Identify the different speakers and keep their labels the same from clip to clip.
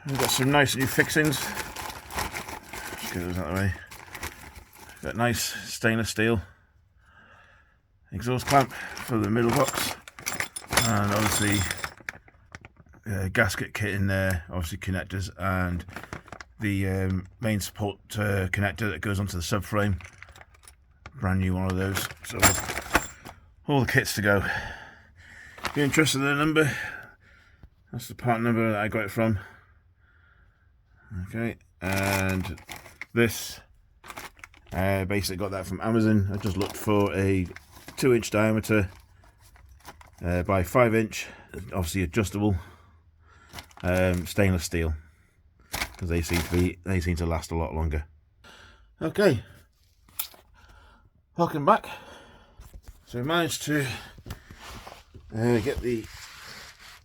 Speaker 1: We've got some nice new fixings. Just get those out of the way. Got nice stainless steel exhaust clamp for the middle box, and obviously gasket kit in there, obviously connectors, and the main support connector that goes onto the subframe. Brand new one of those. So all the kits to go. If you're interested in the number, that's the part number that I got it from. Okay, and this basically got that from Amazon. I just looked for a 2-inch diameter by 5-inch, obviously adjustable, stainless steel, because they seem to last a lot longer. Okay, welcome back. So we managed to get the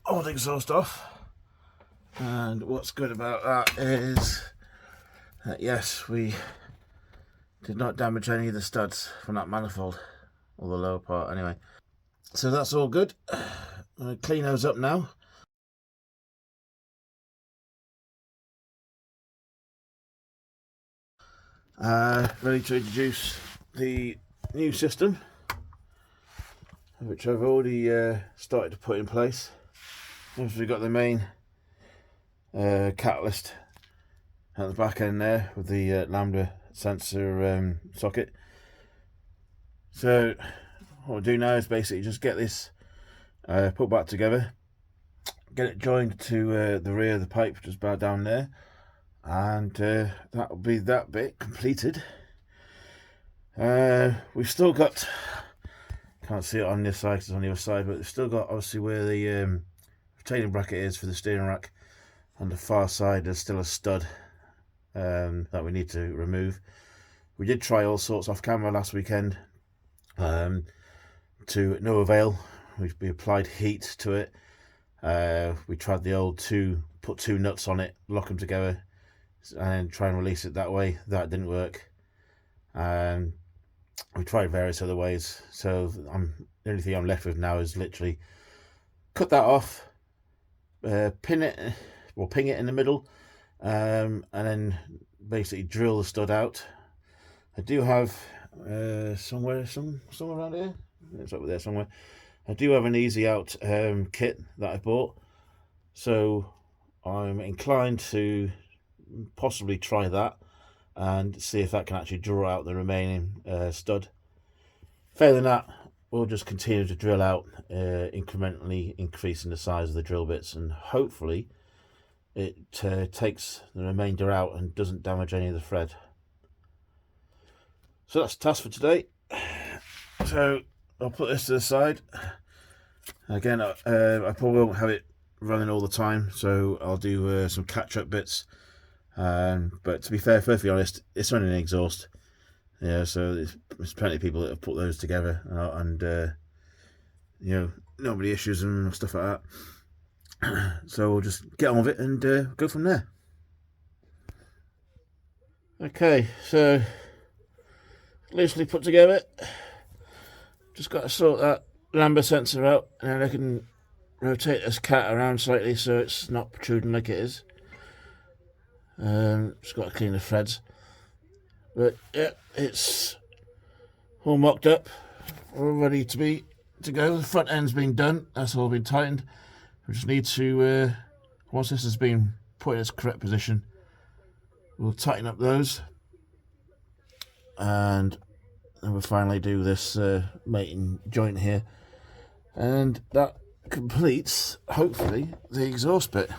Speaker 1: old exhaust off, and what's good about that is that yes, we did not damage any of the studs from that manifold, or the lower part anyway. So that's all good. I'm going to clean those up now. Ready to introduce the new system, which I've already started to put in place. We've got the main catalyst at the back end there with the lambda sensor socket. So what we'll do now is basically just get this put back together, get it joined to the rear of the pipe just about down there, and that'll be that bit completed. We've still got, can't see it on this side, it's on the other side, but we've still got obviously where the retaining bracket is for the steering rack. On the far side there's still a stud that we need to remove. We did try all sorts off camera last weekend, to no avail. We applied heat to it. We tried the old put two nuts on it, lock them together, and try and release it that way. That didn't work. We tried various other ways. So the only thing I'm left with now is literally cut that off, ping it in the middle, and then basically drill the stud out. I do have somewhere around here, it's over there somewhere, I do have an easy out kit that I bought, so I'm inclined to possibly try that and see if that can actually draw out the remaining stud. Failing that, we'll just continue to drill out, incrementally increasing the size of the drill bits, and hopefully it takes the remainder out and doesn't damage any of the thread. So that's the task for today. So I'll put this to the side. Again, I probably won't have it running all the time, so I'll do some catch-up bits. But to be fair, perfectly honest, it's running an exhaust. Yeah, so there's plenty of people that have put those together, and you know, nobody issues them and stuff like that. So we'll just get on with it and go from there. Okay, so loosely put together. Just got to sort that lambda sensor out, and then I can rotate this cat around slightly so it's not protruding like it is. Just got to clean the threads. But yeah, it's all mocked up, all ready to go. The front end's been done, that's all been tightened. We just need to, once this has been put in its correct position, we'll tighten up those, and then we'll finally do this mating joint here, and that completes, hopefully, the exhaust bit.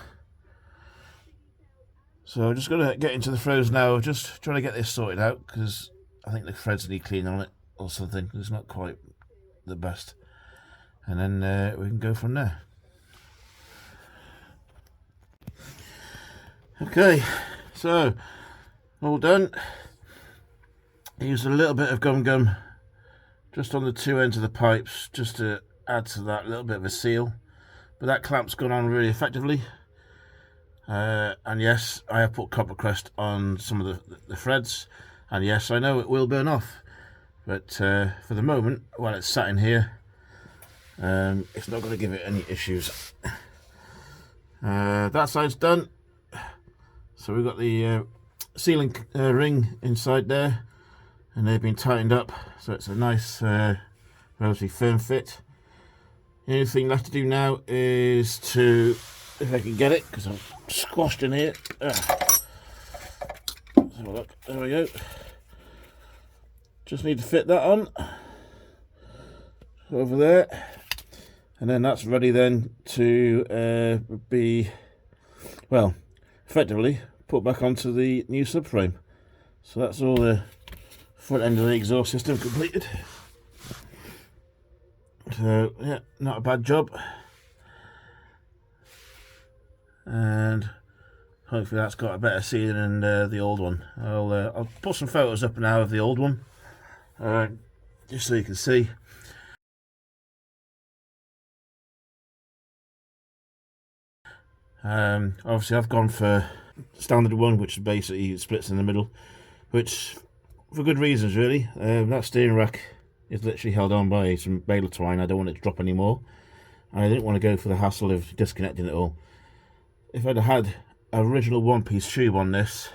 Speaker 1: So I'm just going to get into the throws now, just trying to get this sorted out, because I think the threads need cleaning on it or something. It's not quite the best. And then we can go from there. Okay, so all done. Used a little bit of gum just on the two ends of the pipes, just to add to that little bit of a seal. But that clamp's gone on really effectively. And yes, I have put copper crest on some of the threads, and yes, I know it will burn off, but for the moment, while it's sat in here, it's not going to give it any issues. That side's done. So we've got the sealing ring inside there, and they've been tightened up, so it's a nice relatively firm fit. The only thing left to do now is to, if I can get it, because I'm squashed in here. Let's have a look. There we go. Just need to fit that on over there, and then that's ready then to be, well, effectively put back onto the new subframe. So that's all the front end of the exhaust system completed. So yeah, not a bad job, and hopefully that's got a better sealing than the old one. I'll put some photos up now of the old one, just so you can see. Obviously I've gone for standard one, which basically splits in the middle, which for good reasons really. That steering rack is literally held on by some baler twine. I don't want it to drop anymore. I didn't want to go for the hassle of disconnecting it all. If I'd had original one-piece tube on this,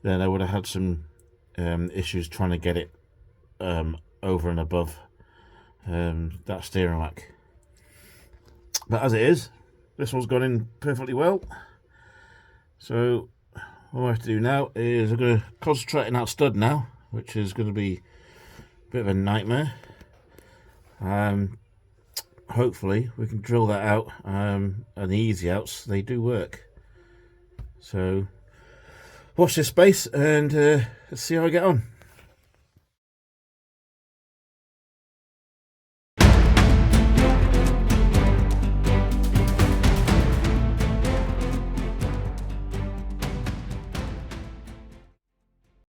Speaker 1: then I would have had some issues trying to get it over and above that steering rack. But as it is, this one's gone in perfectly well. So what I have to do now is I'm going to concentrate on that stud now, which is going to be a bit of a nightmare. Hopefully we can drill that out, and the easy outs, they do work. So watch this space and let's see how I get on.